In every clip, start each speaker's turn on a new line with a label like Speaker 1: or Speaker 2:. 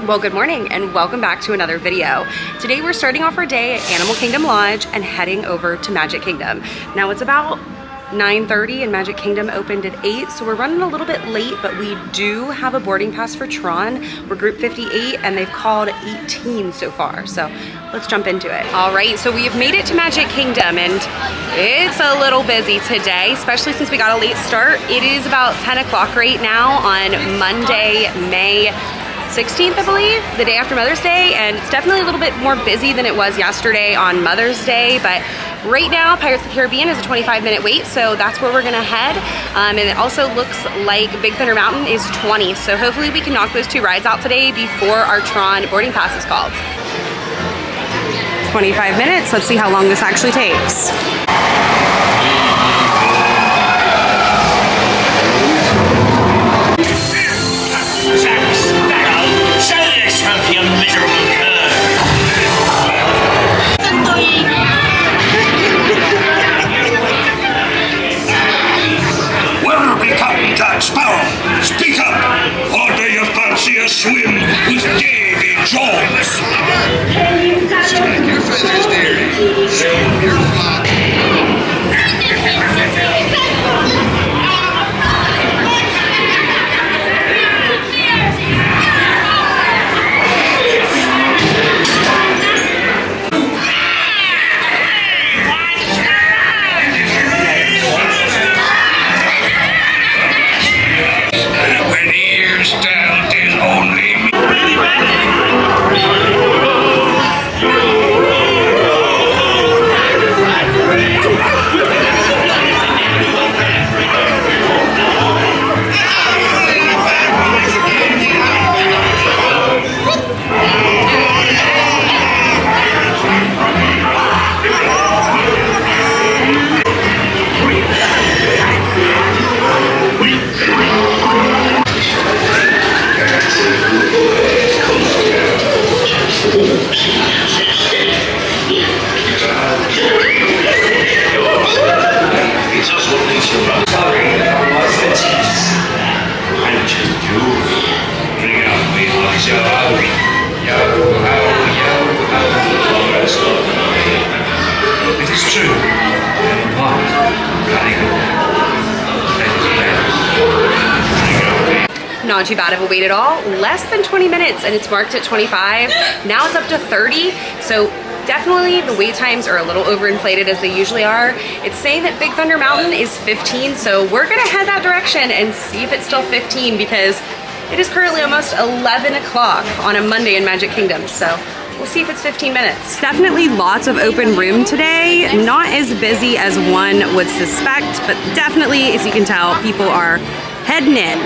Speaker 1: Well, good morning and welcome back to another video. Today we're starting off our day at Animal Kingdom Lodge and heading over to Magic Kingdom. Now it's about 9:30 and Magic Kingdom opened at 8, so we're running a little bit late, but we do have a boarding pass for Tron. We're group 58 and they've called 18 so far, so let's jump into it. All right, so we have made it to Magic Kingdom and it's a little busy today, especially since we got a late start. It is about 10 o'clock right now on Monday, May 16th, I believe, the day after Mother's Day, and it's definitely a little bit more busy than it was yesterday on Mother's Day, but right now Pirates of the Caribbean is a 25-minute wait, so that's where we're gonna head. And it also looks like Big Thunder Mountain is 20, so hopefully we can knock those two rides out today before our Tron boarding pass is called. 25 minutes, let's see how long this actually takes.
Speaker 2: Speak up, or do you fancy a swim with Davy Jones? Strike your feathers, dearie. Show your flock.
Speaker 1: Not too bad of a wait at all. Less than 20 minutes and it's marked at 25. Now it's up to 30. So definitely the wait times are a little overinflated as they usually are. It's saying that Big Thunder Mountain is 15. So we're gonna head that direction and see if it's still 15 because it is currently almost 11 o'clock on a Monday in Magic Kingdom. So we'll see if it's 15 minutes. Definitely lots of open room today. Not as busy as one would suspect, but definitely, as you can tell, people are heading in.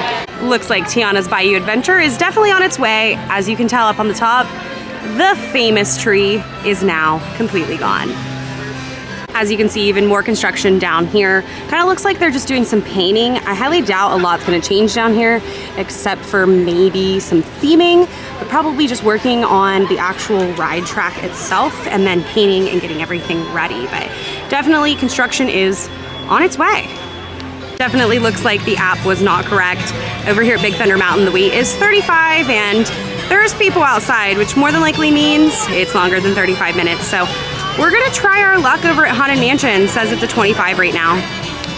Speaker 1: Looks like Tiana's Bayou Adventure is definitely on its way. As you can tell up on the top, the famous tree is now completely gone. As you can see, even more construction down here. Kind of looks like they're just doing some painting. I highly doubt a lot's gonna change down here, except for maybe some theming, but probably just working on the actual ride track itself and then painting and getting everything ready. But definitely construction is on its way. Definitely looks like the app was not correct. Over here at Big Thunder Mountain, the wait is 35 and there's people outside, which more than likely means it's longer than 35 minutes. So we're gonna try our luck over at Haunted Mansion. It says it's a 25 right now.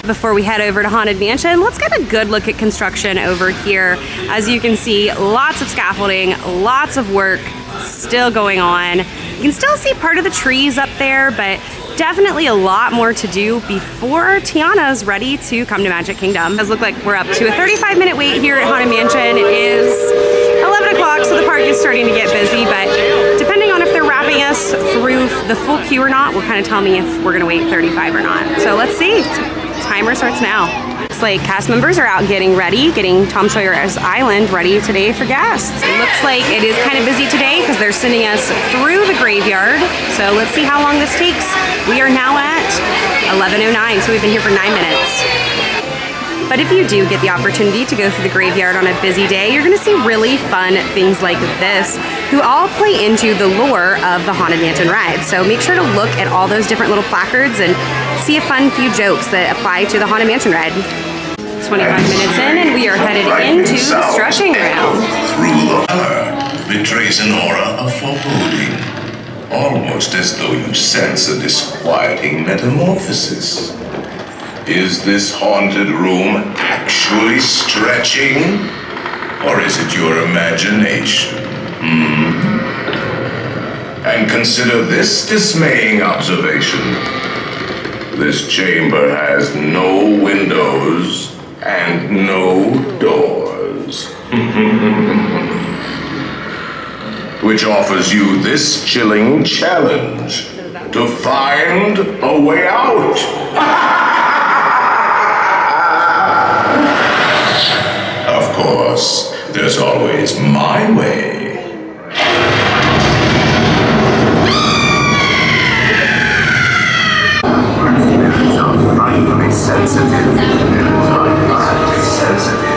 Speaker 1: Before we head over to Haunted Mansion, let's get a good look at construction over here. As you can see, lots of scaffolding, lots of work still going on. You can still see part of the trees up there, but definitely a lot more to do before Tiana's ready to come to Magic Kingdom. It does look like we're up to a 35-minute wait here at Haunted Mansion. It is 11 o'clock, so the park is starting to get busy, but depending on if they're wrapping us through the full queue or not, will kind of tell me if we're gonna wait 35 or not. So let's see, timer starts now. Looks like cast members are out getting ready, getting Tom Sawyer's Island ready today for guests. It looks like it is kind of busy today because they're sending us through the graveyard. So let's see how long this takes. We are now at 11:09, so we've been here for 9 minutes. But if you do get the opportunity to go through the graveyard on a busy day, you're gonna see really fun things like this, who all play into the lore of the Haunted Mansion ride. So make sure to look at all those different little placards and see a fun few jokes that apply to the Haunted Mansion ride. 25 minutes in and we are headed into the stretching room.
Speaker 2: betrays an aura of foreboding, almost as though you sense a disquieting metamorphosis. Is this haunted room actually stretching? Or is it your imagination? And consider this dismaying observation. This chamber has no windows and no doors. Which offers you this chilling challenge to find a way out. Of course, there's always my way. Frightfully sensitive. Frightfully sensitive.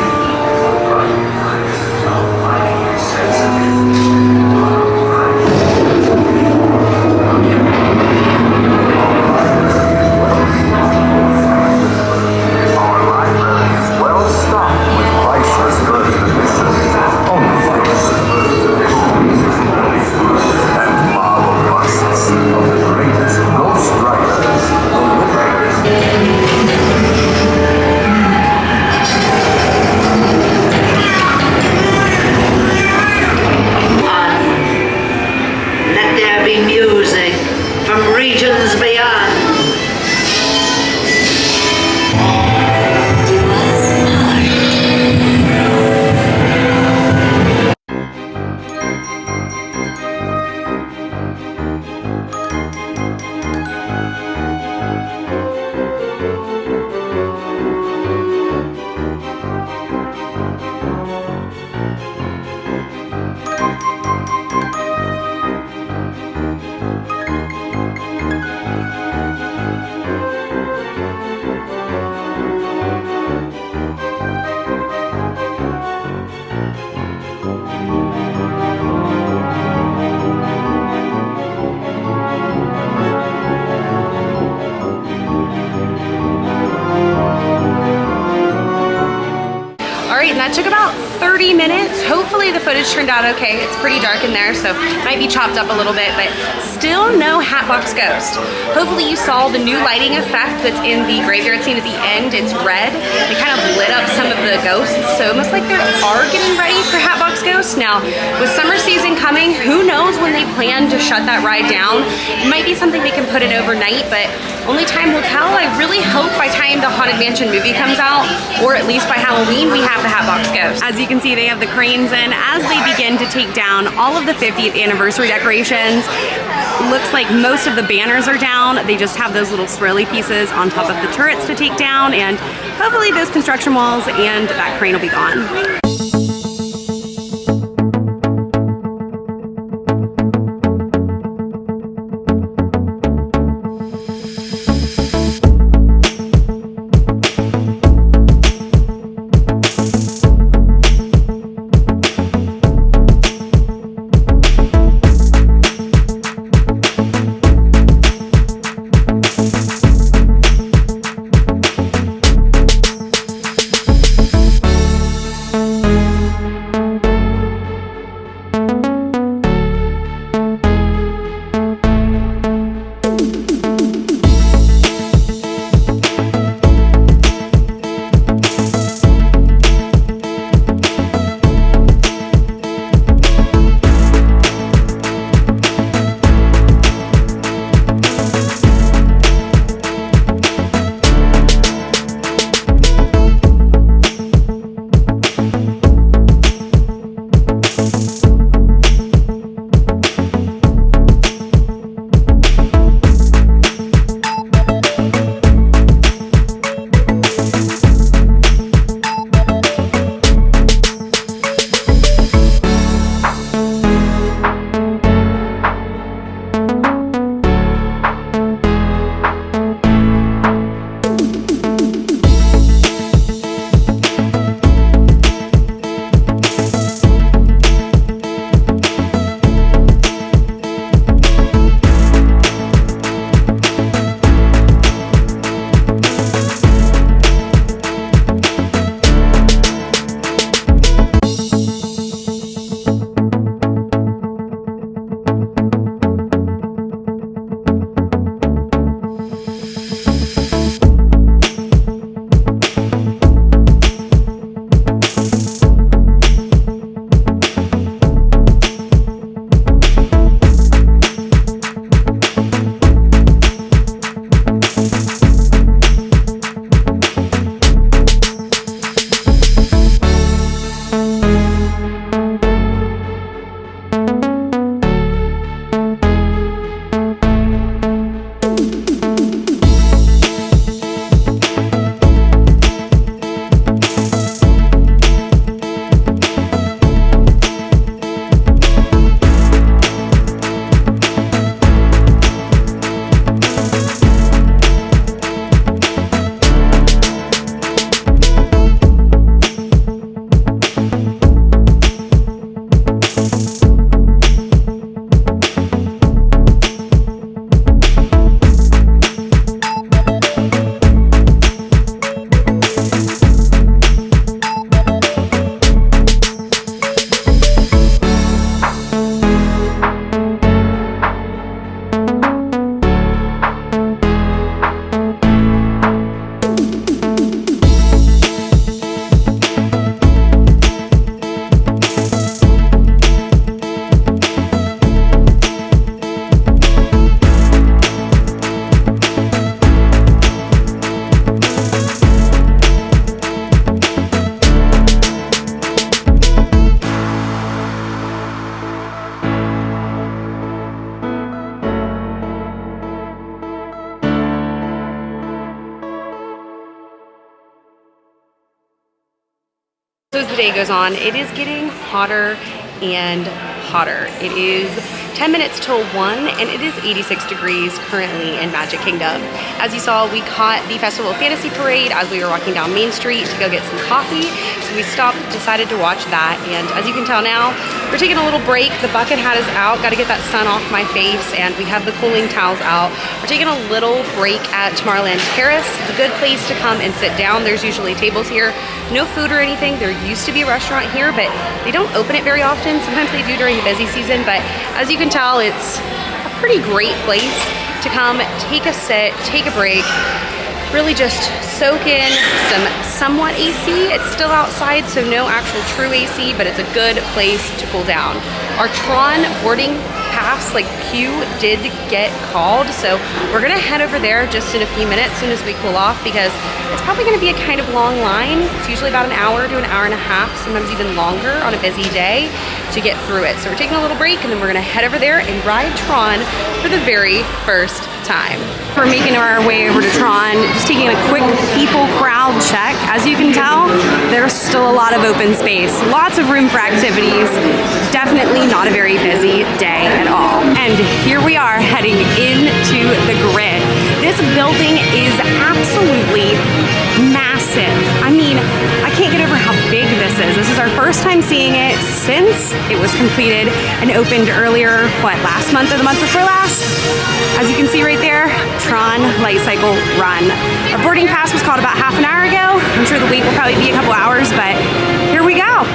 Speaker 1: That took about 30 minutes. Hopefully the footage turned out okay. It's pretty dark in there, so might be chopped up a little bit, but still no Hatbox Ghost. Hopefully you saw the new lighting effect that's in the graveyard scene at the end. It's red. It kind of lit up some of the ghosts, so almost like they are getting ready for Hatbox Ghost. Now, with summer season coming, who knows when they plan to shut that ride down. It might be something they can put in overnight, but only time will tell. I really hope by the time the Haunted Mansion movie comes out, or at least by Halloween, we have the Hatbox Ghost. As you can see, they have the cranes in as they begin to take down all of the 50th anniversary decorations. Looks like most of the banners are down. They just have those little swirly pieces on top of the turrets to take down, and hopefully those construction walls and that crane will be gone. day goes on, it is getting hotter and hotter. It is 10 minutes till 1 and it is 86 degrees currently in Magic Kingdom. As you saw, we caught the Festival of Fantasy Parade as we were walking down Main Street to go get some coffee. So we stopped, decided to watch that, and as you can tell now, we're taking a little break. The bucket hat is out, got to get that sun off my face, and we have the cooling towels out. We're taking a little break at Tomorrowland Terrace. It's a good place to come and sit down. There's usually tables here. No food or anything. There used to be a restaurant here, but they don't open it very often. Sometimes they do during the busy season, but as you can tell, it's a pretty great place to come, take a sit, take a break, really just soak in some somewhat AC. It's still outside, so no actual true AC, but it's a good place to cool down. Our Tron boarding pass queue did get called, so we're gonna head over there just in a few minutes as soon as we cool off, because it's probably gonna be a kind of long line. It's usually about an hour to an hour and a half, sometimes even longer on a busy day to get through it. So we're taking a little break and then we're gonna head over there and ride Tron for the very first time. We're making our way over to Tron, just taking a quick people crowd check. As you can tell, there's still a lot of open space, lots of room for activities. Definitely not a very busy day at all. And here we are heading into the grid. This building is absolutely massive. I mean, I can't get over how big this is. This is our first time seeing it since it was completed and opened earlier, last month or the month before last? As you can see right there, Tron Light Cycle Run. Our boarding pass was called about half an hour ago. I'm sure the wait will probably be a couple hours, but here we go.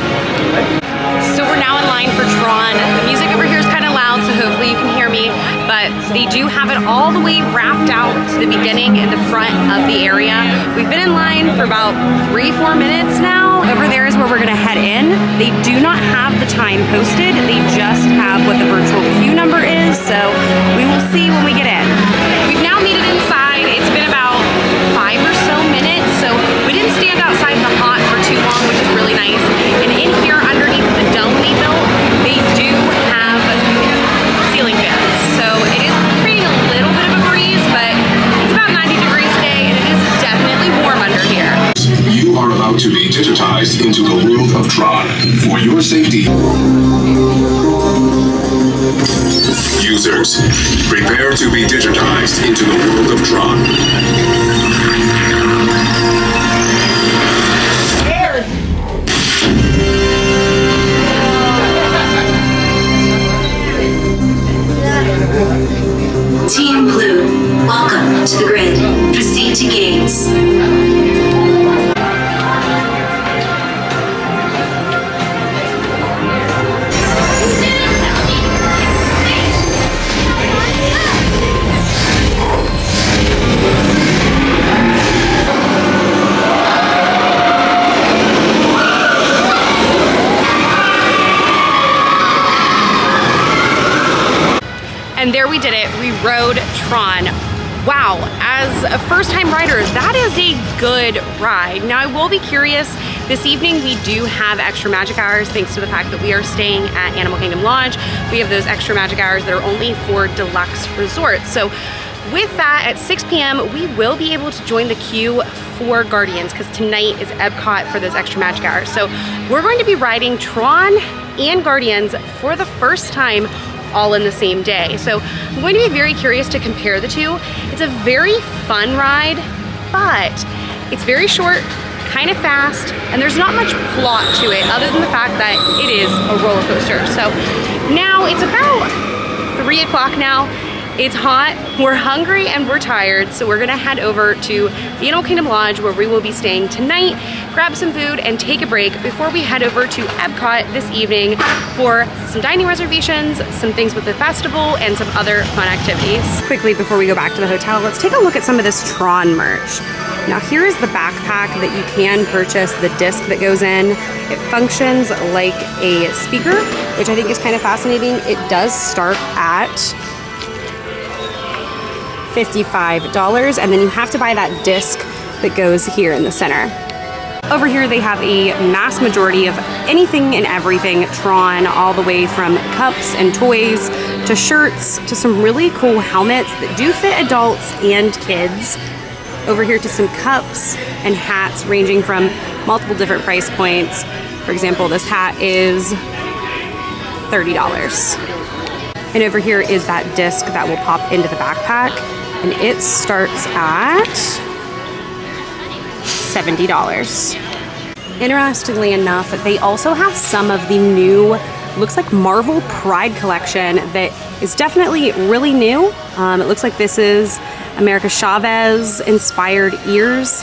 Speaker 1: So we're now in line for Tron. The music over here is kind of loud, so hopefully you can hear me, but they do have it all the way wrapped out to the beginning in the front of the area. We've been in line for about 3-4 minutes now. Over there is where we're gonna head in. They do not have the time posted. They just have what the virtual queue number is, so we will see when we get in. We've now made it inside. It's been about 5 or so minutes, so we didn't stand outside in the hot for too long, which is really nice. And in here underneath the dome they built, they do have ceiling fans. So it is creating a little bit of a breeze, but it's about 90 degrees today and it is definitely warm under here.
Speaker 2: You are about to be digitized into the world of Tron. For your safety, users, prepare to be digitized into the world of Tron.
Speaker 3: Team Blue, welcome to the grid. Proceed to gates.
Speaker 1: And there we did it, we rode Tron. Wow, as a first-time rider, that is a good ride. Now I will be curious, this evening we do have extra magic hours thanks to the fact that we are staying at Animal Kingdom Lodge. We have those extra magic hours that are only for Deluxe Resort. So with that, at 6 p.m., we will be able to join the queue for Guardians, because tonight is Epcot for those extra magic hours. So we're going to be riding Tron and Guardians for the first time all in the same day. So I'm going to be very curious to compare the two. It's a very fun ride, but it's very short, kind of fast, and there's not much plot to it other than the fact that it is a roller coaster. So now it's about 3 o'clock now. It's hot, we're hungry, and we're tired, so we're gonna head over to the Animal Kingdom Lodge where we will be staying tonight, grab some food, and take a break before we head over to Epcot this evening for some dining reservations, some things with the festival, and some other fun activities. Quickly, before we go back to the hotel, let's take a look at some of this Tron merch. Now here is the backpack that you can purchase, the disc that goes in. It functions like a speaker, which I think is kind of fascinating. It does start at $55, and then you have to buy that disc that goes here in the center. Over here they have a mass majority of anything and everything Tron, all the way from cups and toys to shirts to some really cool helmets that do fit adults and kids. Over here to some cups and hats ranging from multiple different price points. For example, this hat is $30. And over here is that disc that will pop into the backpack, and it starts at $70. Interestingly enough, they also have some of the new, looks like Marvel Pride collection that is definitely really new. It looks like this is America Chavez inspired ears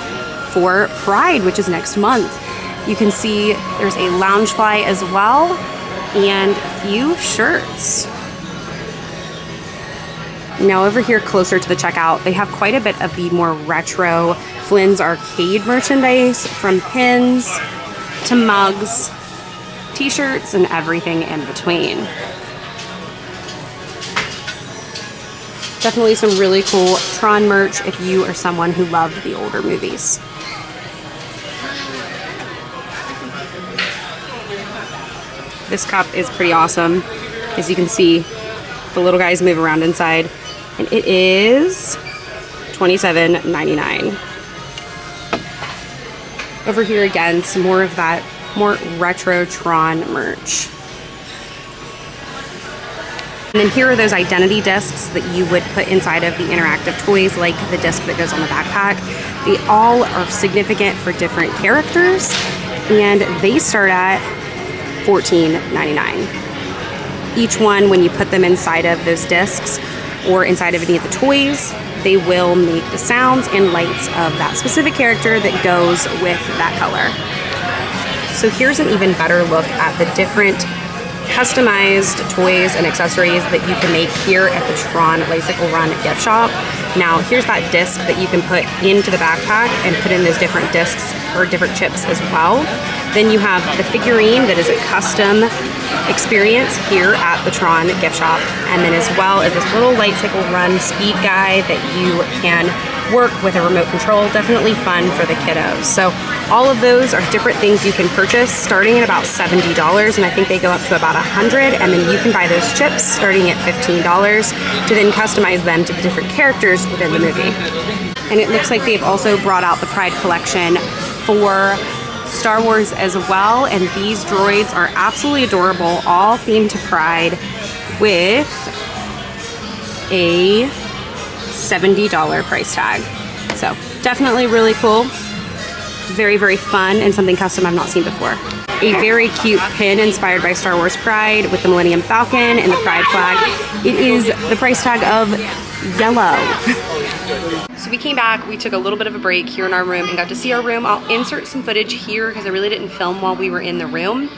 Speaker 1: for Pride, which is next month. You can see there's a Loungefly as well and a few shirts. Now over here closer to the checkout, they have quite a bit of the more retro Flynn's Arcade merchandise, from pins to mugs, t-shirts, and everything in between. Definitely some really cool Tron merch if you are someone who loved the older movies. This cup is pretty awesome. As you can see, the little guys move around inside, and it is $27.99. Over here again, some more of that more retro Tron merch. And then here are those identity discs that you would put inside of the interactive toys, like the disc that goes on the backpack. They all are significant for different characters, and they start at $14.99. Each one, when you put them inside of those discs or inside of any of the toys, they will make the sounds and lights of that specific character that goes with that color. So here's an even better look at the different customized toys and accessories that you can make here at the Tron Bicycle Run gift shop. Now here's that disc that you can put into the backpack and put in those different discs or different chips as well. Then you have the figurine that is a custom experience here at the Tron gift shop, and then as well as this little Bicycle Run speed guide that you can work with a remote control. Definitely fun for the kiddos. So all of those are different things you can purchase starting at about $70, and I think they go up to about $100, and then you can buy those chips starting at $15 to then customize them to the different characters within the movie. And it looks like they've also brought out the Pride collection for Star Wars as well, and these droids are absolutely adorable, all themed to Pride with a $70 price tag. So definitely really cool, very, very fun, and something custom I've not seen before. A very cute pin inspired by Star Wars Pride with the Millennium Falcon and the Pride flag. It is the price tag of yellow. So we came back, we took a little bit of a break here in our room and got to see our room. I'll insert some footage here because I really didn't film while we were in the room.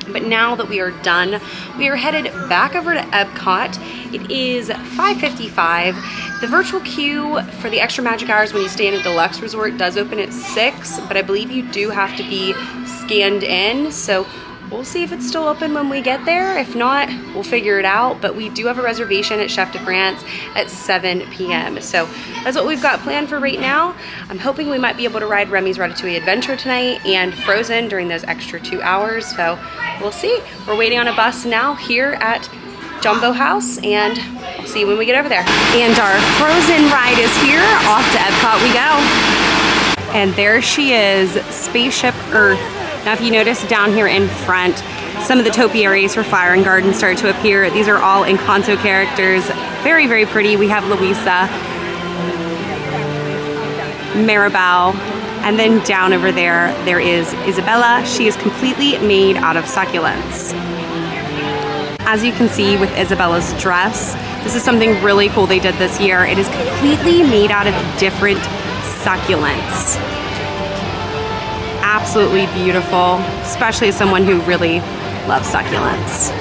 Speaker 1: But now that we are done, we are headed back over to Epcot. It is 5:55. The virtual queue for the extra magic hours when you stay in a Deluxe Resort does open at 6, but I believe you do have to be scanned in. So we'll see if it's still open when we get there. If not, we'll figure it out. But we do have a reservation at Chef de France at 7 p.m. So that's what we've got planned for right now. I'm hoping we might be able to ride Remy's Ratatouille Adventure tonight and Frozen during those extra 2 hours. So we'll see. We're waiting on a bus now here at Jumbo House, and we'll see when we get over there. And our Frozen ride is here. Off to Epcot we go. And there she is, Spaceship Earth. Now if you notice down here in front, some of the topiaries for Fire and Garden start to appear. These are all Encanto characters. Very, very pretty. We have Luisa, Maribel, and then down over there, there is Isabella. She is completely made out of succulents. As you can see with Isabella's dress, this is something really cool they did this year. It is completely made out of different succulents. Absolutely beautiful, especially as someone who really loves succulents.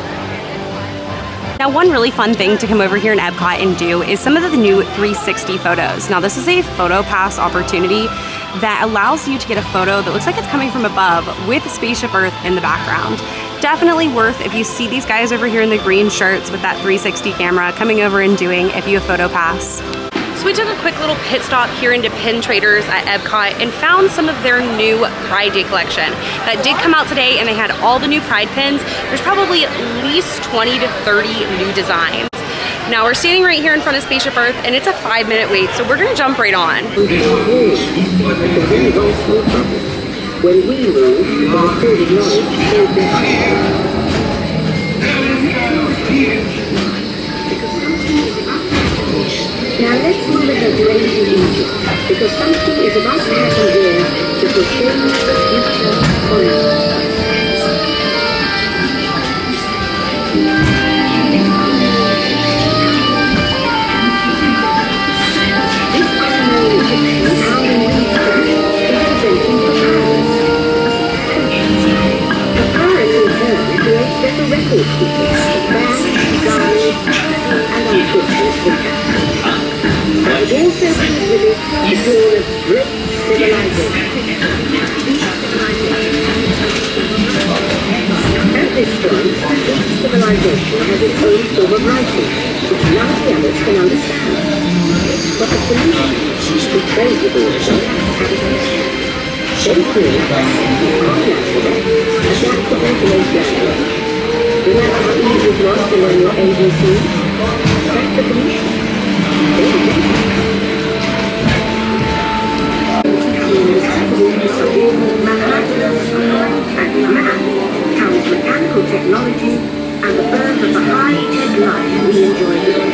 Speaker 1: Now, one really fun thing to come over here in Epcot and do is some of the new 360 photos. Now, this is a photo pass opportunity that allows you to get a photo that looks like it's coming from above with Spaceship Earth in the background. Definitely worth if you see these guys over here in the green shirts with that 360 camera coming over and doing if you have photo pass. So we took a quick little pit stop here into Pin Traders at Epcot and found some of their new Pride Day collection. That did come out today, and they had all the new Pride pins. There's probably at least 20 to 30 new designs. Now we're standing right here in front of Spaceship Earth, and it's a 5-minute wait, so we're gonna jump right on.
Speaker 4: When we move, the recorded knowledge stays behind. Now let's move ahead to ancient Egypt, because something is about to happen here that will change the future forever. This unknown Egyptian found in these tracks is presenting papyrus. Papyrus in turn creates special record keepers of bands, diaries, and unfortunate contacts. But it also brings with it the dawn of great civilization. At this point, each civilization has its own form of writing, which none of the others can understand. But the Phoenicians, who trade with all of them, have a connection. They create our alphabet, adaptable to those languages. Remember how easy it was to learn your ABC? That's the Phoenicians. Carries mechanical technology and the birth of the high-tech life we enjoy today.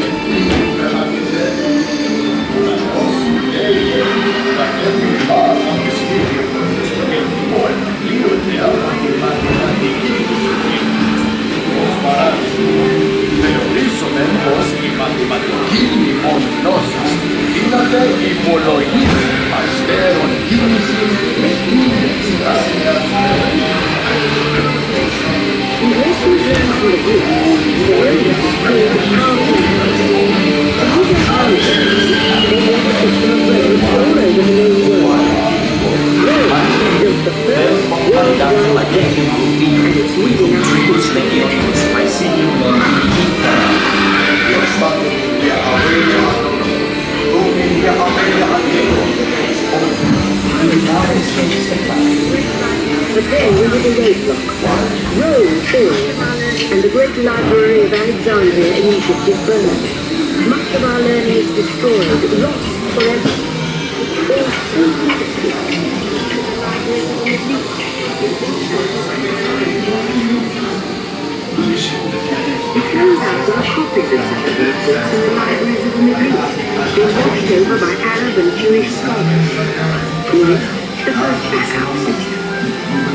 Speaker 4: But then we hit a roadblock. Rome falls, and the great library of Alexandria in Egypt is burned. Much of our learning is destroyed, lost forever. All so beautifully. It turns out there are copies of such books in the libraries of the Middle East, being watched over by Arab and Jewish scholars. Here, the first backup system.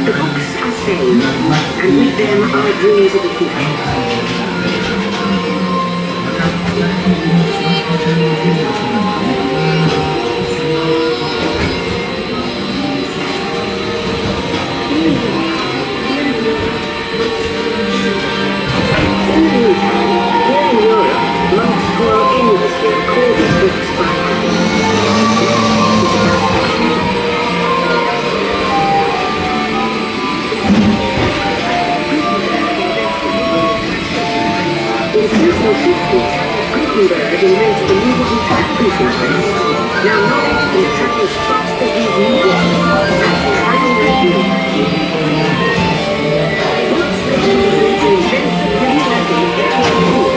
Speaker 4: The books are saved, and with them our dreams of the future. In the meantime, here in Europe, monks toil endlessly to call these books by hand. In the 1950s, Gutenberg invented the movable type printing press. Now knowledge can travel as fast as these new books. That's exciting reading. Books legendary to invent the pre-typing of their own tools.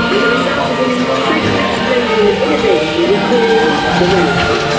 Speaker 4: And the result is an incredible explosion of innovation we call the Renaissance.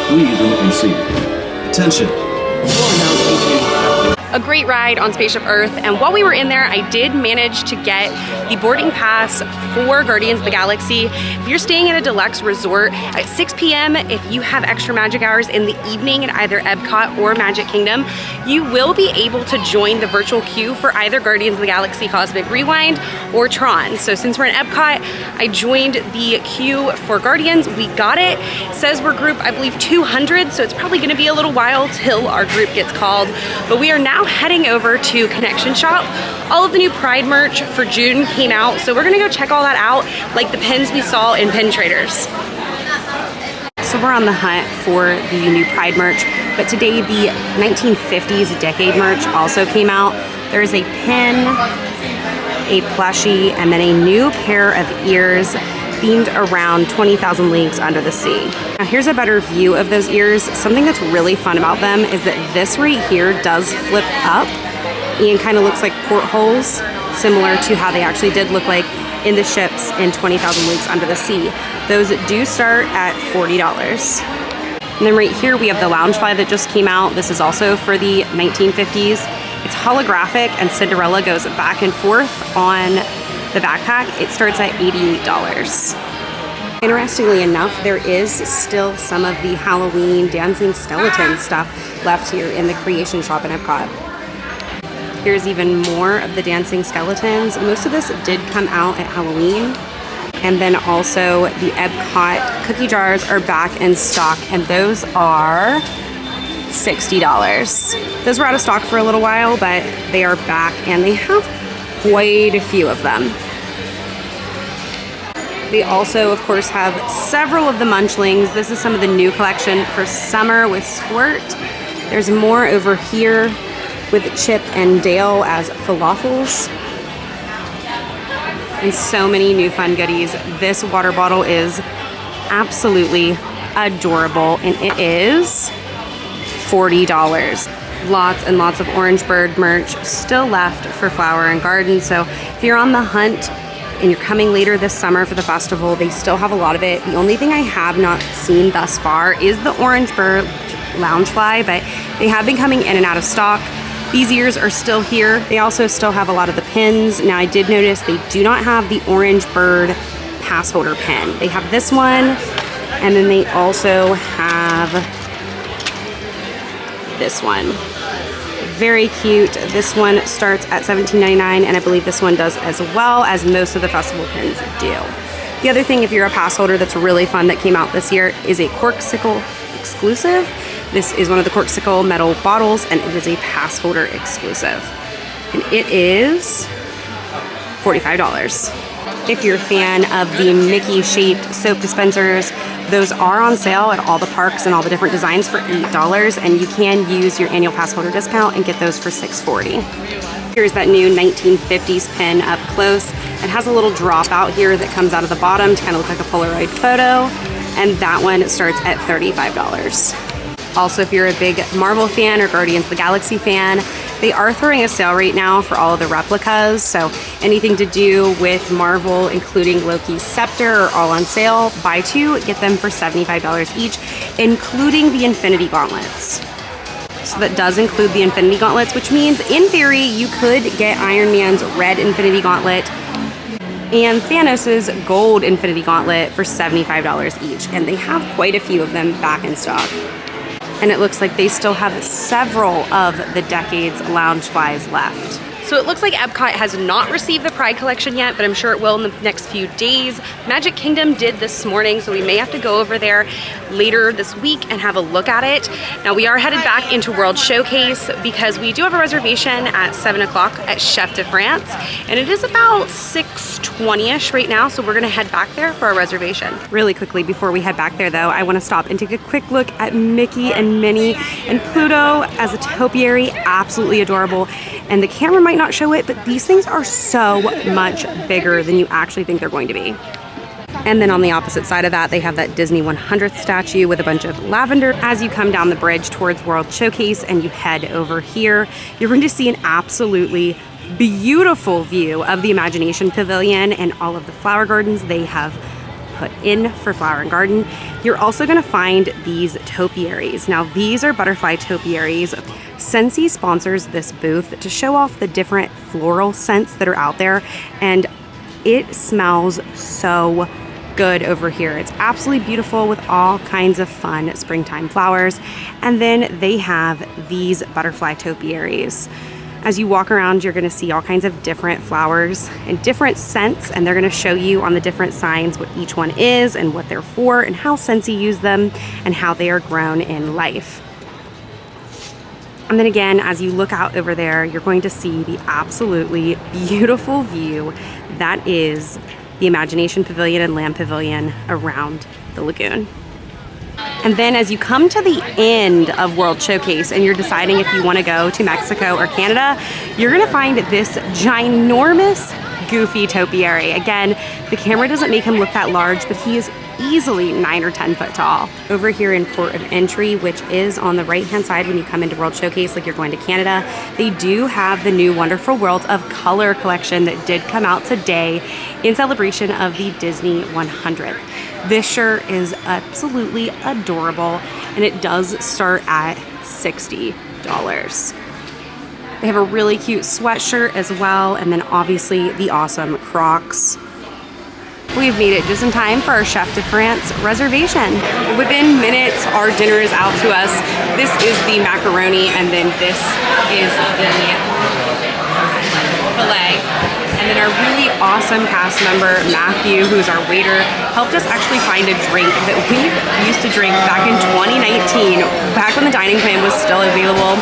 Speaker 5: Please look and see. Attention.
Speaker 1: A great ride on Spaceship Earth, and while we were in there, I did manage to get the boarding pass for Guardians of the Galaxy. If you're staying at a Deluxe Resort at 6 p.m., if you have extra magic hours in the evening at either Epcot or Magic Kingdom, you will be able to join the virtual queue for either Guardians of the Galaxy Cosmic Rewind or Tron. So since we're in Epcot, I joined the queue for Guardians. We got it. It says we're group, I believe, 200, so it's probably gonna be a little while till our group gets called. But we are now heading over to Connection Shop. All of the new Pride merch for June came out, so we're gonna go check all that out, like the pins we saw in Pin Traders. So we're on the hunt for the new Pride merch, but today the 1950s decade merch also came out. There's a pin, a plushie, and then a new pair of ears themed around 20,000 Leagues Under the Sea. Now here's a better view of those ears. Something that's really fun about them is that this right here does flip up and kind of looks like portholes, similar to how they actually did look like in the ships in 20,000 Leagues Under the Sea. Those do start at $40. And then right here we have the Loungefly that just came out. This is also for the 1950s. It's holographic and Cinderella goes back and forth on the backpack. It starts at $88. Interestingly enough, there is still some of the Halloween dancing skeleton stuff left here in the Creation Shop in Epcot. Here's even more of the dancing skeletons. Most of this did come out at Halloween. And then also the Epcot cookie jars are back in stock, and those are $60. Those were out of stock for a little while, but they are back and they have quite a few of them. They also, of course, have several of the Munchlings. This is some of the new collection for summer with Squirt. There's more over here with Chip and Dale as falafels. And so many new fun goodies. This water bottle is absolutely adorable, and it is $40. Lots and lots of Orange Bird merch still left for Flower and Garden. So if you're on the hunt and you're coming later this summer for the festival, they still have a lot of it. The only thing I have not seen thus far is the Orange Bird Loungefly, but they have been coming in and out of stock. These ears are still here. They also still have a lot of the pins. Now I did notice they do not have the Orange Bird pass holder pin. They have this one, and then they also have this one. very cute. This one starts at $17.99, and I believe this one does as well, as most of the festival pins do. The other thing, if you're a pass holder, that's really fun that came out this year is a Corksicle exclusive. This is one of the Corksicle metal bottles, and it is a pass holder exclusive. And it is $45. If you're a fan of the Mickey-shaped soap dispensers, those are on sale at all the parks and all the different designs for $8, and you can use your annual pass holder discount and get those for $6.40. Here's that new 1950s pin up close. It has a little drop out here that comes out of the bottom to kind of look like a Polaroid photo, and that one starts at $35. Also, if you're a big Marvel fan or Guardians of the Galaxy fan, they are throwing a sale right now for all of the replicas. So anything to do with Marvel, including Loki's scepter, are all on sale. Buy two, get them for $75 each, including the Infinity Gauntlets. So that does include the Infinity Gauntlets, which means in theory you could get Iron Man's red Infinity Gauntlet and Thanos' gold Infinity Gauntlet for $75 each. And they have quite a few of them back in stock. And it looks like they still have several of the Decades Loungeflies left. So it looks like Epcot has not received the Pride Collection yet, but I'm sure it will in the next few days. Magic Kingdom did this morning, so we may have to go over there later this week and have a look at it. Now we are headed back into World Showcase because we do have a reservation at 7 o'clock at Chef de France, and it is about 6:20ish right now, so we're gonna head back there for our reservation. Really quickly before we head back there though, I wanna stop and take a quick look at Mickey and Minnie and Pluto as a topiary, absolutely adorable. And the camera might not show it, but these things are so much bigger than you actually think they're going to be. And then on the opposite side of that, they have that Disney 100th statue with a bunch of lavender. As you come down the bridge towards World Showcase and you head over here, you're going to see an absolutely beautiful view of the Imagination Pavilion and all of the flower gardens they have put in for Flower and Garden. You're also going to find these topiaries. Now these are butterfly topiaries. Scentsy sponsors this booth to show off the different floral scents that are out there, and it smells so good over here. It's absolutely beautiful with all kinds of fun springtime flowers. And then they have these butterfly topiaries. As you walk around, you're gonna see all kinds of different flowers and different scents, and they're gonna show you on the different signs what each one is and what they're for and how Scentsy use them and how they are grown in life. And then again, as you look out over there, you're going to see the absolutely beautiful view that is the Imagination Pavilion and Land Pavilion around the lagoon. And then as you come to the end of World Showcase and you're deciding if you want to go to Mexico or Canada, you're going to find this ginormous Goofy topiary. Again, the camera doesn't make him look that large, but he is easily 9 or 10 foot tall. Over here in Port of Entry, which is on the right hand side when you come into World Showcase like you're going to Canada, they do have the new Wonderful World of Color collection that did come out today in celebration of the Disney 100th. This shirt is absolutely adorable, and it does start at $60. They have a really cute sweatshirt as well, and then obviously the awesome Crocs. We've made it just in time for our Chef de France reservation. Within minutes, our dinner is out to us. This is the macaroni, and then this is the filet. And then our really awesome cast member, Matthew, who's our waiter, helped us actually find a drink that we used to drink back in 2019, back when the dining plan was still available.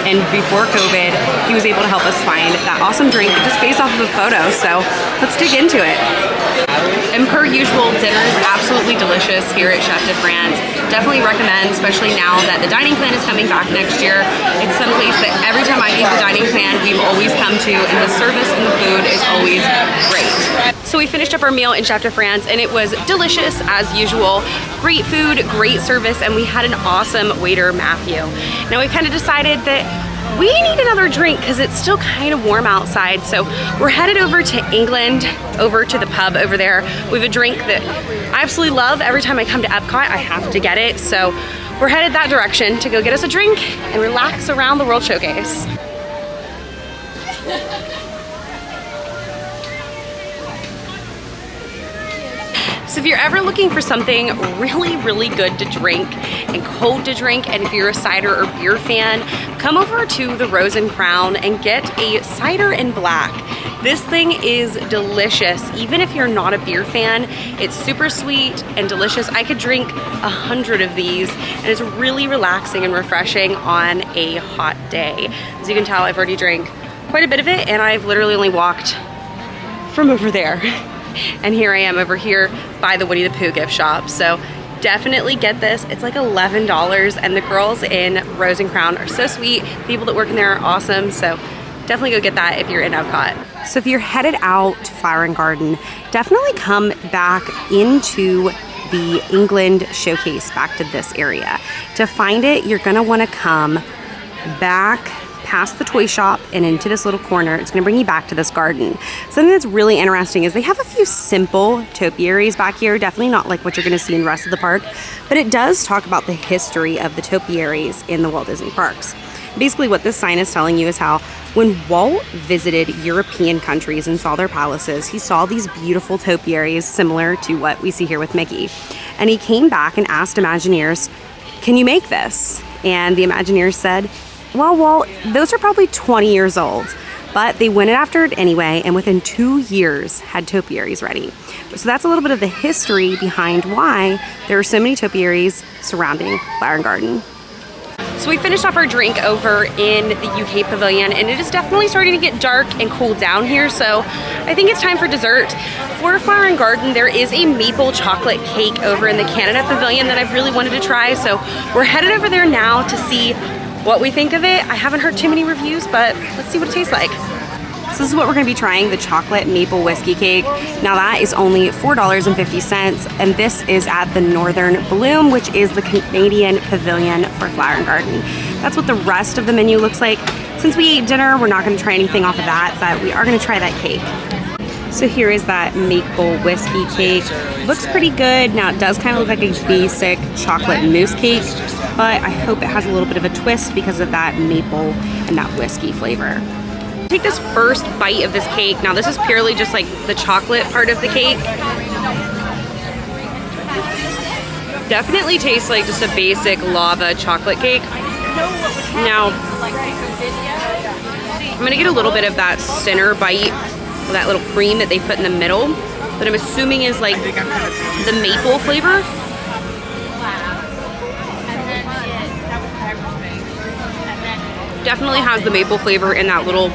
Speaker 1: And before COVID, he was able to help us find that awesome drink just based off of a photo. So let's dig into it. And per usual, dinner is absolutely delicious here at Chef de France. Definitely recommend, especially now that the dining plan is coming back next year. It's someplace that every time I've used the dining plan, we've always come to, and the service and the food is always great. So we finished up our meal in Chef de France, and it was delicious as usual. Great food, great service, and we had an awesome waiter, Matthew. Now we've kind of decided that we need another drink because it's still kind of warm outside. So we're headed over to England, over to the pub over there. We have a drink that I absolutely love. Every time I come to Epcot, I have to get it. So we're headed that direction to go get us a drink and relax around the World Showcase. So if you're ever looking for something really, really good to drink and cold to drink, and if you're a cider or beer fan, come over to the Rose and Crown and get a cider in black. This thing is delicious. Even if you're not a beer fan, it's super sweet and delicious. I could drink 100 of these, and it's really relaxing and refreshing on a hot day. As you can tell, I've already drank quite a bit of it, and I've literally only walked from over there. And here I am over here by the Winnie the Pooh gift shop. So definitely get this. It's like $11, and the girls in Rose and Crown are so sweet. People that work in there are awesome. So definitely go get that if you're in Epcot. So if you're headed out to Flower and Garden, definitely come back into the England showcase back to this area. To find it, you're gonna wanna come back past the toy shop and into this little corner. It's gonna bring you back to this garden. Something that's really interesting is they have a few simple topiaries back here, definitely not like what you're gonna see in the rest of the park, but it does talk about the history of the topiaries in the Walt Disney parks. Basically what this sign is telling you is how when Walt visited European countries and saw their palaces, he saw these beautiful topiaries similar to what we see here with Mickey. And he came back and asked Imagineers, can you make this? And the Imagineers said, well, Walt, those are probably 20 years old. But they went after it anyway, and within 2 years had topiaries ready. So that's a little bit of the history behind why there are so many topiaries surrounding Flower and Garden. So we finished off our drink over in the UK pavilion, and it is definitely starting to get dark and cool down here, so I think it's time for dessert. For Flower and Garden, there is a maple chocolate cake over in the Canada pavilion that I've really wanted to try, so we're headed over there now to see what we think of it. I haven't heard too many reviews, but let's see what it tastes like. So this is what we're gonna be trying, the chocolate maple whiskey cake. Now that is only $4.50, and this is at the Northern Bloom, which is the Canadian pavilion for Flower and Garden. That's what the rest of the menu looks like. Since we ate dinner, we're not gonna try anything off of that, but we are gonna try that cake. So here is that maple whiskey cake. Looks pretty good. Now it does kind of look like a basic chocolate mousse cake, but I hope it has a little bit of a twist because of that maple and that whiskey flavor. Take this first bite of this cake. Now this is purely just like the chocolate part of the cake. Definitely tastes like just a basic lava chocolate cake. Now, I'm gonna get a little bit of that center bite, that little cream that they put in the middle, that I'm assuming is like the maple flavor. Definitely has the maple flavor in that little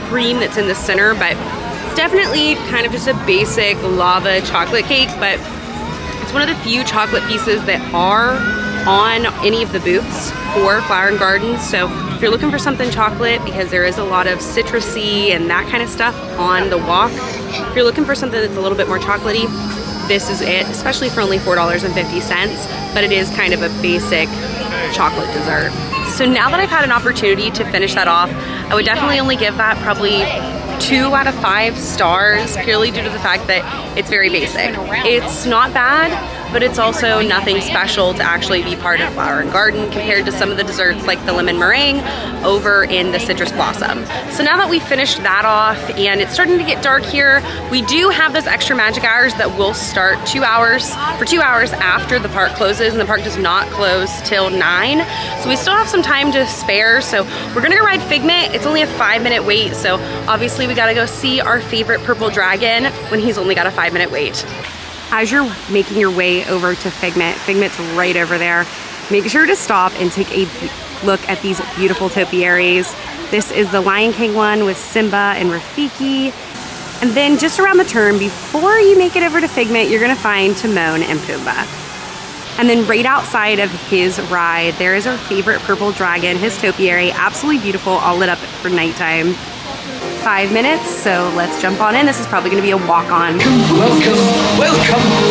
Speaker 1: cream that's in the center, but it's definitely kind of just a basic lava chocolate cake, but it's one of the few chocolate pieces that are on any of the booths for Flower and Garden. So if you're looking for something chocolate, because there is a lot of citrusy and that kind of stuff on the walk, if you're looking for something that's a little bit more chocolatey, this is it, especially for only $4.50, but it is kind of a basic chocolate dessert. So now that I've had an opportunity to finish that off, I would definitely only give that probably 2 out of 5 stars, purely due to the fact that it's very basic. It's not bad, but it's also nothing special to actually be part of Flower and Garden compared to some of the desserts like the lemon meringue over in the Citrus Blossom. So now that we've finished that off and it's starting to get dark here, we do have those extra magic hours that will start 2 hours after the park closes, and the park does not close till 9. So we still have some time to spare. So we're gonna go ride Figment. It's only a 5-minute wait. So obviously we gotta go see our favorite purple dragon when he's only got a 5-minute wait. As you're making your way over to Figment's right over there, make sure to stop and take a look at these beautiful topiaries. This is the Lion King one with Simba and Rafiki. And then just around the turn, before you make it over to Figment, you're gonna find Timon and Pumbaa. And then right outside of his ride, there is our favorite purple dragon, his topiary, absolutely beautiful, all lit up for nighttime. 5 minutes, so let's jump on in. This is probably gonna be a walk-on.
Speaker 6: Welcome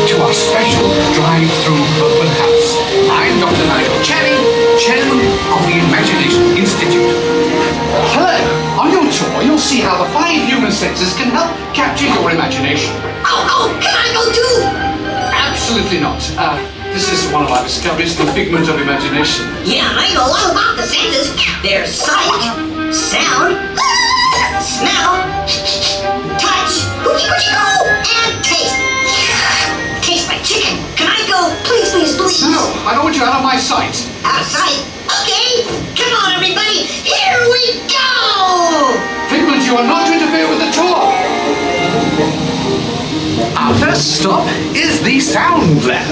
Speaker 6: to our special drive-through open house. I'm Dr. Nigel Channing, Chairman of the Imagination Institute. Hello. On your tour, you'll see how the 5 human senses can help capture your imagination.
Speaker 3: Oh, can I go too?
Speaker 6: Absolutely not. This is one of our discoveries, the figment of imagination.
Speaker 3: Yeah, I know all about the senses. There's sight, sound, smell, touch, and taste. Taste my
Speaker 6: my sight.
Speaker 3: Outside? Okay. Come on, everybody. Here we go.
Speaker 6: Figment, you are not to interfere with the tour. Our first stop is the sound lab.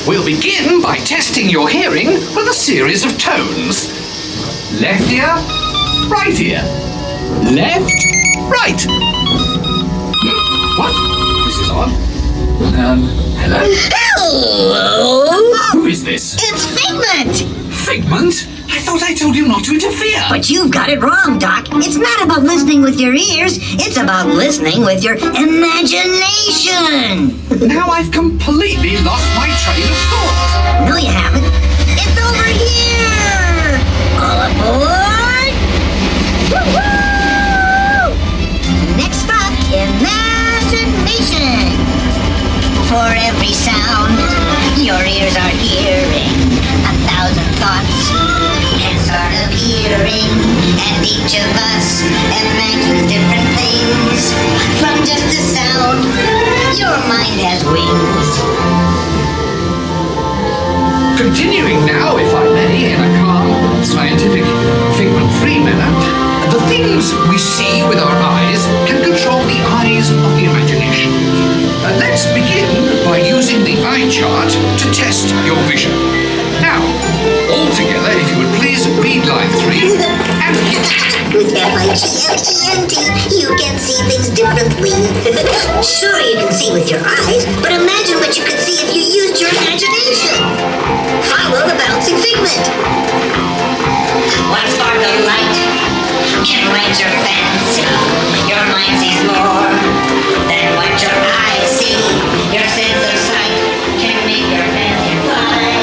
Speaker 6: We'll begin by testing your hearing with a series of tones. Left ear, right ear. Left, right. What? This is odd. Hello?
Speaker 3: Hello.
Speaker 6: Who is this?
Speaker 3: It's Figment.
Speaker 6: Figment? I thought I told you not to interfere.
Speaker 3: But you've got it wrong, Doc. It's not about listening with your ears. It's about listening with your imagination.
Speaker 6: Now I've completely lost my train of thought.
Speaker 3: No, you haven't. It's over here. All aboard. Woo-hoo! Next stop, imagination. For every sound your ears are hearing, 1,000 thoughts can start appearing, and each of us imagines different things. From just a sound, your mind has wings.
Speaker 6: Continuing now, if I may, in a calm, scientific, figment-free manner, the things we see with our eyes can control the eyes of the imagination. Let's begin by using the eye chart to test your vision. Now, all together, if you would please read line 3 and
Speaker 3: With F-I-G-M-E-N-T, you can see things differently. Sure, you can see with your eyes, but imagine what you could see if you used your imagination. Follow the bouncing figment. One spark of light can light your fancy. Your mind sees more than what your eyes see. Your sense of sight can make your fancy fly.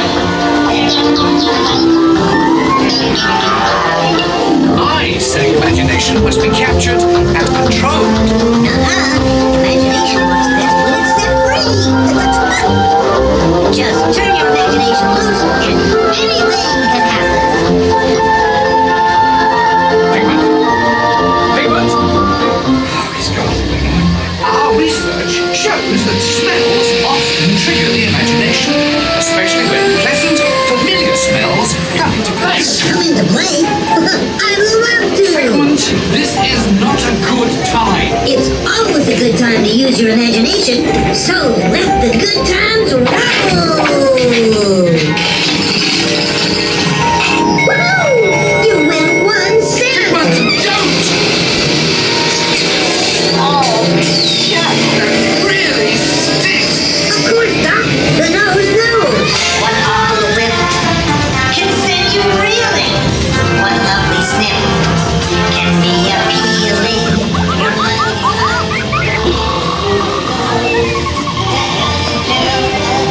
Speaker 6: I say imagination must be captured and controlled.
Speaker 3: Imagination works best when it's set free. Just turn your imagination loose and anything can happen.
Speaker 6: Figment? Oh, he's gone. Our research shows that smells often trigger the imagination, especially when pleasant, familiar smells come into play.
Speaker 3: Come into play? I'd love to.
Speaker 6: Figment, this is not a good time.
Speaker 3: It's always a good time to use your imagination, so let the good times roll. Woohoo! You win one cent.
Speaker 6: Figment, don't! Oh, yeah, that really stinks.
Speaker 3: Of course, Doc. The nose knows. One awful whiff can send you reeling. One lovely sniff can be appealing. Your money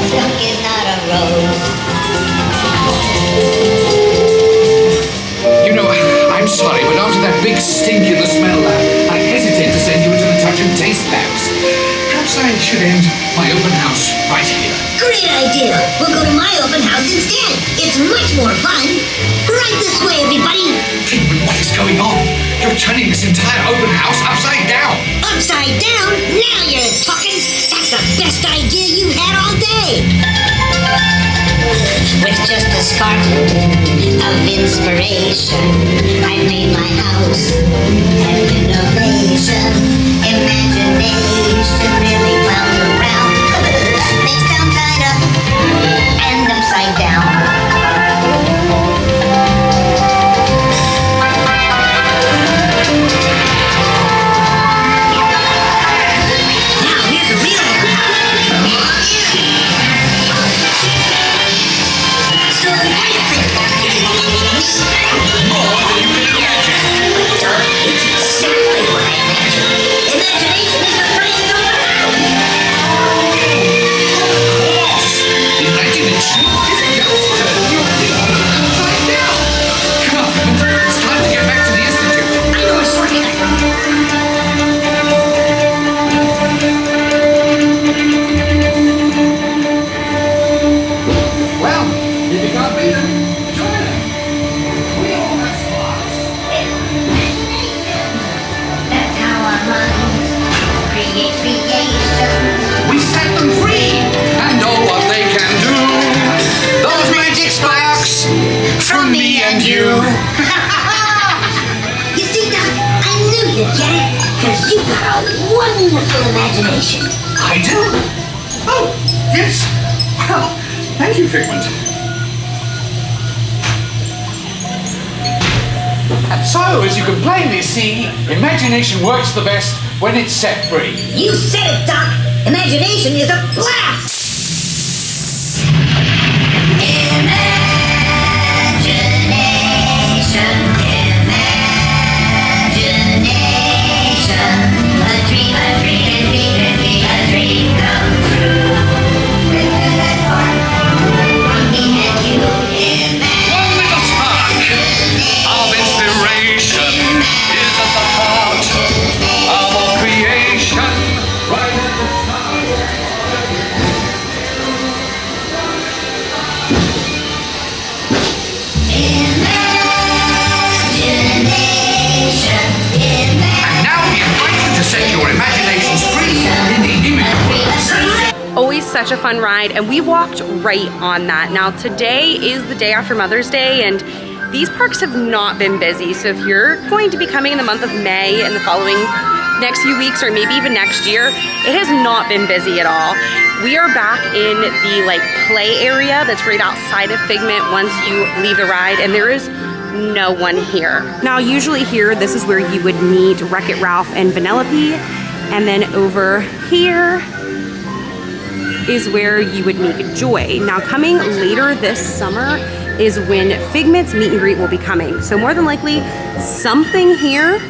Speaker 3: skunk is not a rose.
Speaker 6: You know, I'm sorry, but after that big stink in the smell lab, I hesitate to send you into the touch and taste labs. Perhaps I should end my open house right here.
Speaker 3: Great idea. We'll go to my open house instead. It's much more fun. Right this way, everybody.
Speaker 6: Figment, what is going on? You're turning this entire open house upside down.
Speaker 3: Upside down? Now you're talking. That's the best idea you've had all day. With just a spark of inspiration, I made my house an innovation. Imagination really clowns around. Makes down side up and upside down. Now here's a real house. So what do you think?
Speaker 6: More than you can imagine.
Speaker 3: Don't You get it? Because you've got a wonderful imagination.
Speaker 6: I do? Oh, yes. Well, thank you, Figment. So, as you can plainly see, imagination works the best when it's set free.
Speaker 3: You said it, Doc. Imagination is a blast.
Speaker 1: Always such a fun ride, and we walked right on that. Now today is the day after Mother's Day, and these parks have not been busy. So if you're going to be coming in the month of May and the following next few weeks, or maybe even next year, it has not been busy at all. We are back in the like play area that's right outside of Figment once you leave the ride, and there is no one here. Now usually here, this is where you would meet Wreck-It Ralph and Vanellope, and then over here is where you would meet Joy. Now coming later this summer is when Figment's meet and greet will be coming. So more than likely something here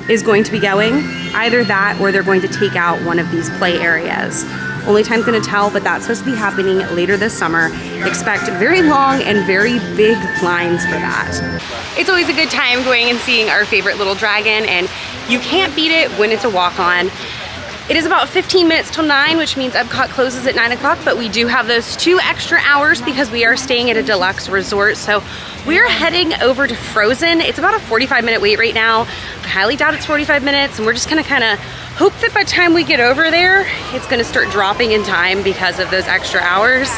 Speaker 1: is going to be going. Either that or they're going to take out one of these play areas. Only time's gonna tell, but that's supposed to be happening later this summer. Expect very long and very big lines for that. It's always a good time going and seeing our favorite little dragon, and you can't beat it when it's a walk-on. It is about 15 minutes till 9, which means Epcot closes at 9 o'clock, but we do have those 2 extra hours because we are staying at a Deluxe Resort. So we're heading over to Frozen. It's about a 45-minute wait right now. I highly doubt it's 45 minutes, and we're just gonna kind of hope that by the time we get over there, it's gonna start dropping in time because of those extra hours.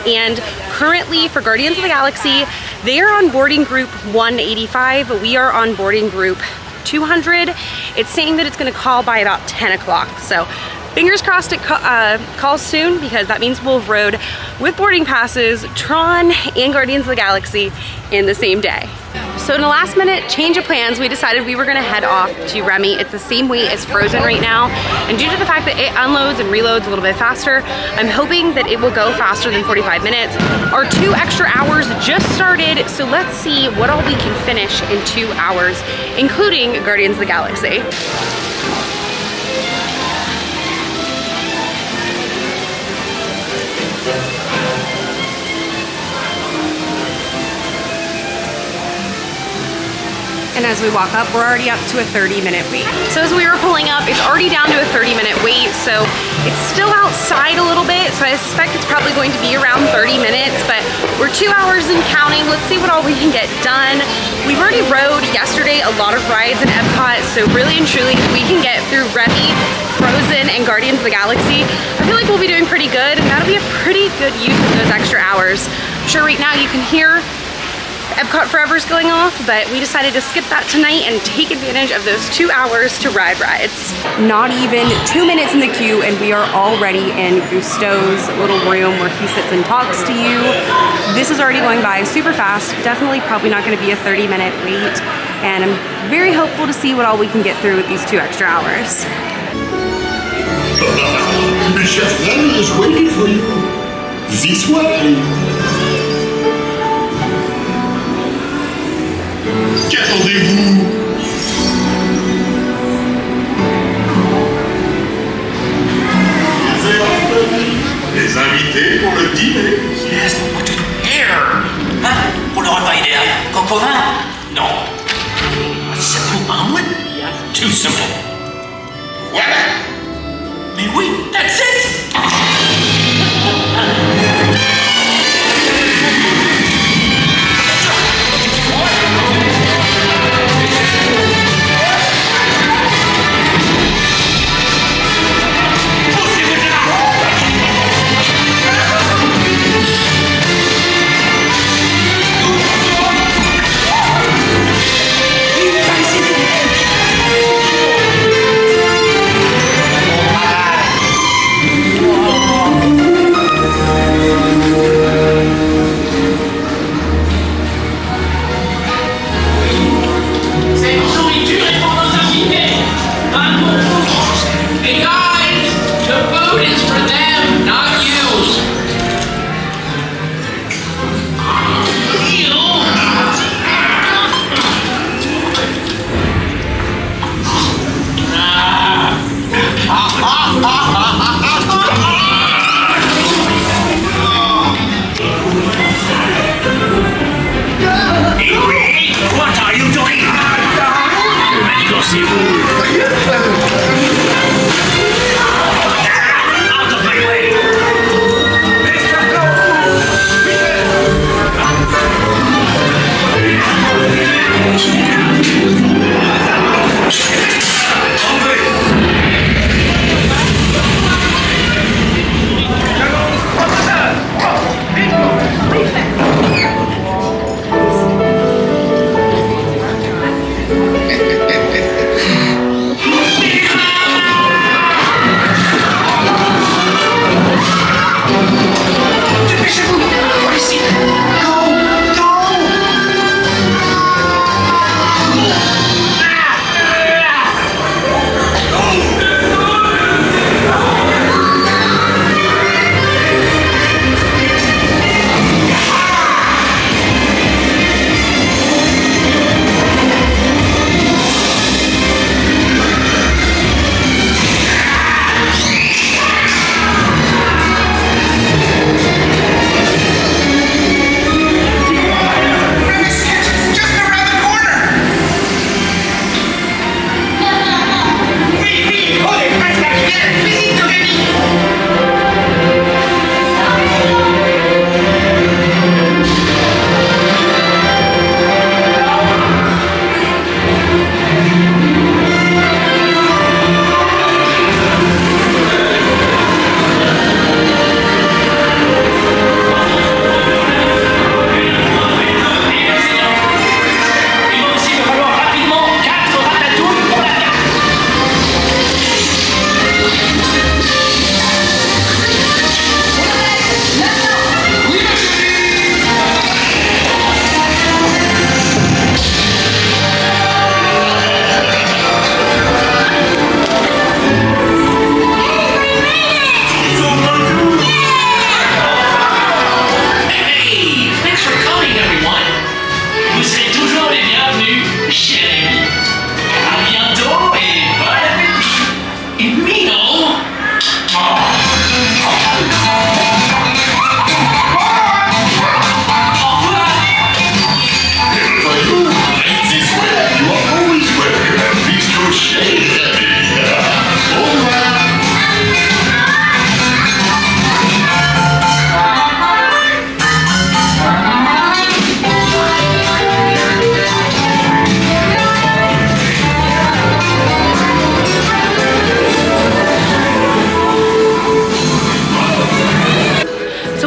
Speaker 1: And currently for Guardians of the Galaxy, they are on boarding group 185. We are on boarding group 200. It's saying that it's gonna call by about 10 o'clock. So fingers crossed it calls soon, because that means we'll have rode with boarding passes Tron and Guardians of the Galaxy in the same day. So in a last minute change of plans, we decided we were gonna head off to Remy. It's the same wait as Frozen right now. And due to the fact that it unloads and reloads a little bit faster, I'm hoping that it will go faster than 45 minutes. Our 2 extra hours just started, so let's see what all we can finish in 2 hours, including Guardians of the Galaxy. And as we walk up, we're already up to a 30-minute wait. So as we were pulling up, it's already down to a 30-minute wait. So it's still outside a little bit. So I suspect it's probably going to be around 30 minutes, but we're 2 hours and counting. Let's see what all we can get done. We've already rode yesterday a lot of rides in Epcot. So really and truly, if we can get through Remy, Frozen, and Guardians of the Galaxy, I feel like we'll be doing pretty good. And that'll be a pretty good use of those extra hours. I'm sure right now you can hear Epcot Forever's going off, but we decided to skip that tonight and take advantage of those 2 hours to ride rides. Not even 2 minutes in the queue and we are already in Gusteau's little room where he sits and talks to you. This is already going by super fast. Definitely probably not gonna be a 30-minute wait, and I'm very hopeful to see what all we can get through with these 2 extra hours.
Speaker 7: The chef Remy is waiting for you. This way. Qu'attendez-vous? Les invités pour le dîner.
Speaker 8: Yes, but what to do here? Hein? Pour le repas idéal, coq au vin? Non. A simple omelet? Too simple.
Speaker 7: Voilà.
Speaker 8: Mais oui, that's it! Poussez-vous. Out of my way.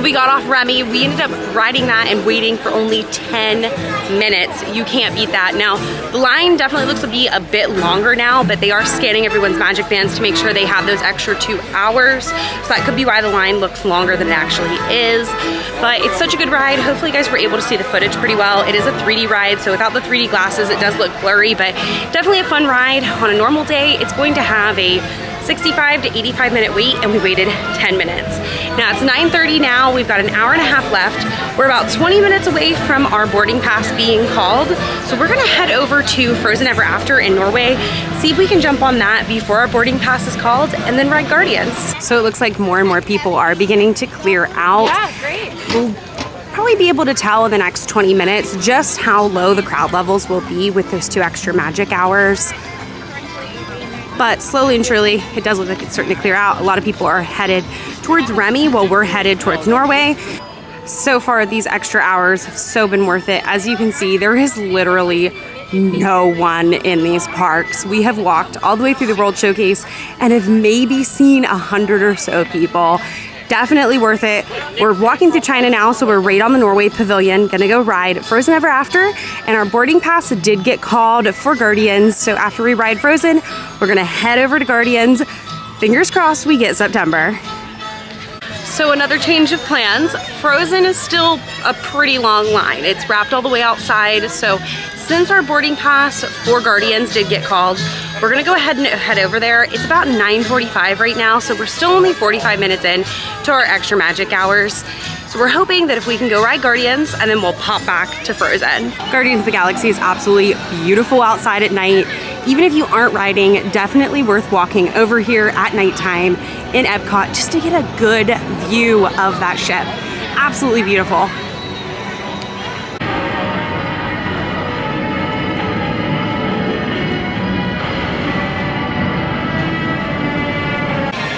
Speaker 1: We got off Remy. We ended up riding that and waiting for only 10 minutes. You can't beat that. Now, the line definitely looks to be a bit longer now, but they are scanning everyone's magic bands to make sure they have those extra 2 hours. So that could be why the line looks longer than it actually is. But it's such a good ride. Hopefully you guys were able to see the footage pretty well. It is a 3D ride, so without the 3D glasses, it does look blurry, but definitely a fun ride. On a normal day, it's going to have a 65 to 85 minute wait, and we waited 10 minutes. Now it's 9:30 now. We've got an hour and a half left. We're about 20 minutes away from our boarding pass being called. So we're gonna head over to Frozen Ever After in Norway, see if we can jump on that before our boarding pass is called, and then ride Guardians. So it looks like more and more people are beginning to clear out.
Speaker 9: Yeah, great.
Speaker 1: We'll probably be able to tell in the next 20 minutes just how low the crowd levels will be with those 2 extra magic hours. But slowly and surely, it does look like it's starting to clear out. A lot of people are headed towards Remy while we're headed towards Norway. So far, these extra hours have so been worth it. As you can see, there is literally no one in these parks. We have walked all the way through the World Showcase and have maybe seen 100 or so people. Definitely worth it. We're walking through China now, so we're right on the Norway Pavilion. Gonna go ride Frozen Ever After, and our boarding pass did get called for Guardians. So after we ride Frozen, we're gonna head over to Guardians. Fingers crossed we get September. So another change of plans. Frozen is still a pretty long line. It's wrapped all the way outside. So since our boarding pass for Guardians did get called, we're gonna go ahead and head over there. It's about 9:45 right now, so we're still only 45 minutes in to our extra magic hours. So we're hoping that if we can go ride Guardians, and then we'll pop back to Frozen. Guardians of the Galaxy is absolutely beautiful outside at night. Even if you aren't riding, definitely worth walking over here at nighttime in Epcot just to get a good view of that ship. Absolutely beautiful.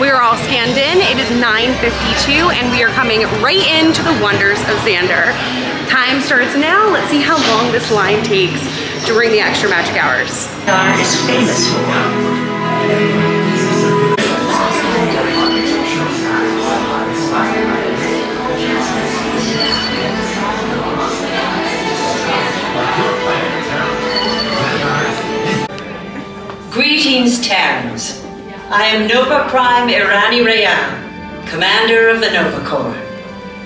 Speaker 1: We are all scanned in. It is 9:52 and we are coming right into the wonders of Xandar. Time starts now. Let's see how long this line takes during the extra magic hours.
Speaker 4: Xandar is famous for.
Speaker 9: Greetings, Terrans. I am Nova Prime Irani Rayan, commander of the Nova Corps.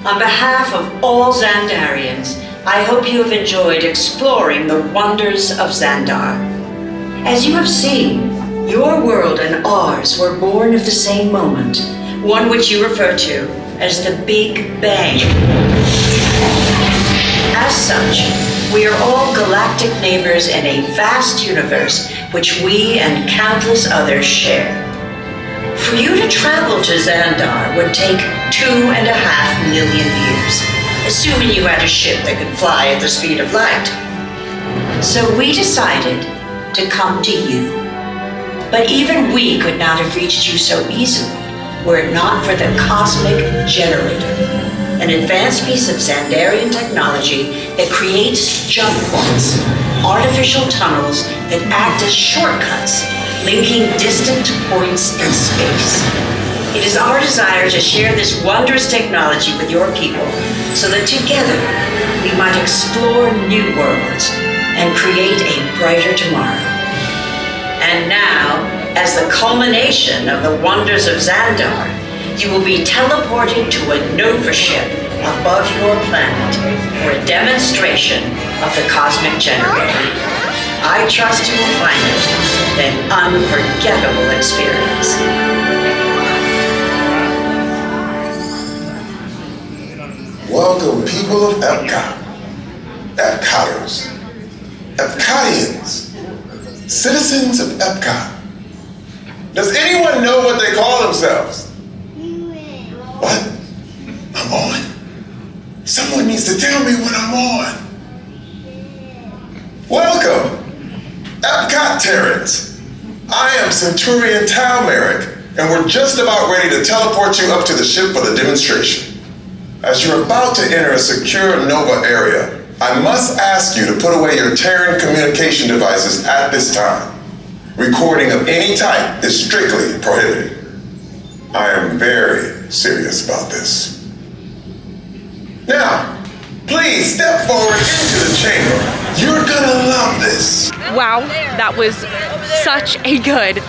Speaker 9: On behalf of all Xandarians, I hope you have enjoyed exploring the wonders of Xandar. As you have seen, your world and ours were born of the same moment, one which you refer to as the Big Bang. As such, we are all galactic neighbors in a vast universe which we and countless others share. For you to travel to Xandar would take 2.5 million years, assuming you had a ship that could fly at the speed of light. So we decided to come to you. But even we could not have reached you so easily were it not for the Cosmic Generator, an advanced piece of Xandarian technology that creates jump points, artificial tunnels that act as shortcuts, linking distant points in space. It is our desire to share this wondrous technology with your people so that together we might explore new worlds and create a brighter tomorrow. And now, as the culmination of the wonders of Xandar, you will be teleported to a Nova ship above your planet for a demonstration of the Cosmic Generator. I trust you will find it an unforgettable experience.
Speaker 2: Welcome, people of Epcot. Epcoters. Epcotians. Citizens of Epcot. Does anyone know what they call themselves? What? I'm on? Someone needs to tell me when I'm on. Welcome, Epcot Terrans. I am Centurion Talmeric, and we're just about ready to teleport you up to the ship for the demonstration. As you're about to enter a secure Nova area, I must ask you to put away your Terran communication devices at this time. Recording of any type is strictly prohibited. I am very serious about this. Now, please step forward into the chamber. You're gonna love this.
Speaker 1: Wow, that was such a good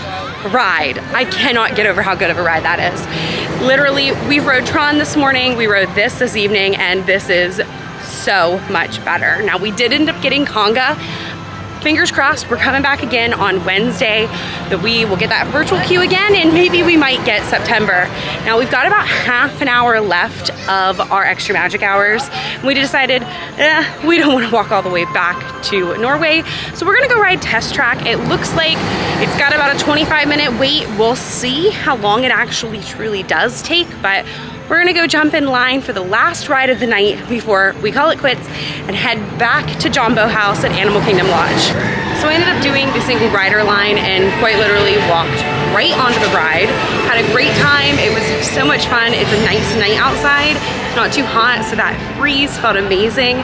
Speaker 1: ride. I cannot get over how good of a ride that is. Literally, we rode Tron this morning, we rode this evening, and this is so much better. Now, we did end up getting Conga. Fingers crossed, we're coming back again on Wednesday, that we will get that virtual queue again, and maybe we might get September. Now, we've got about half an hour left of our extra magic hours. We decided we don't want to walk all the way back to Norway, so we're gonna go ride Test Track. It looks like it's got about a 25-minute wait. We'll see how long it actually truly does take, but we're gonna go jump in line for the last ride of the night before we call it quits and head back to Jumbo House at Animal Kingdom Lodge. So I ended up doing the single rider line and quite literally walked right onto the ride. Had a great time. It was so much fun. It's a nice night outside. It's not too hot, so that breeze felt amazing.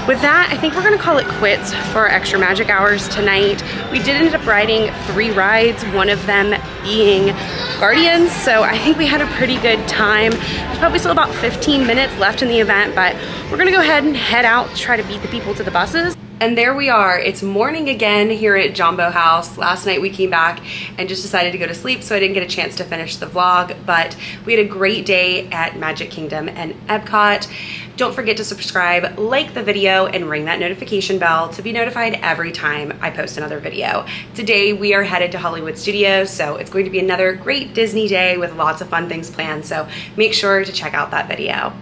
Speaker 1: With that, I think we're gonna call it quits for our extra magic hours tonight. We did end up riding 3 rides, one of them being Guardians, so I think we had a pretty good time. There's probably still about 15 minutes left in the event, but we're gonna go ahead and head out to try to beat the people to the buses. And there we are, it's morning again here at Jumbo House. Last night we came back and just decided to go to sleep, so I didn't get a chance to finish the vlog, but we had a great day at Magic Kingdom and Epcot. Don't forget to subscribe, like the video, and ring that notification bell to be notified every time I post another video. Today we are headed to Hollywood Studios, so it's going to be another great Disney day with lots of fun things planned, so make sure to check out that video.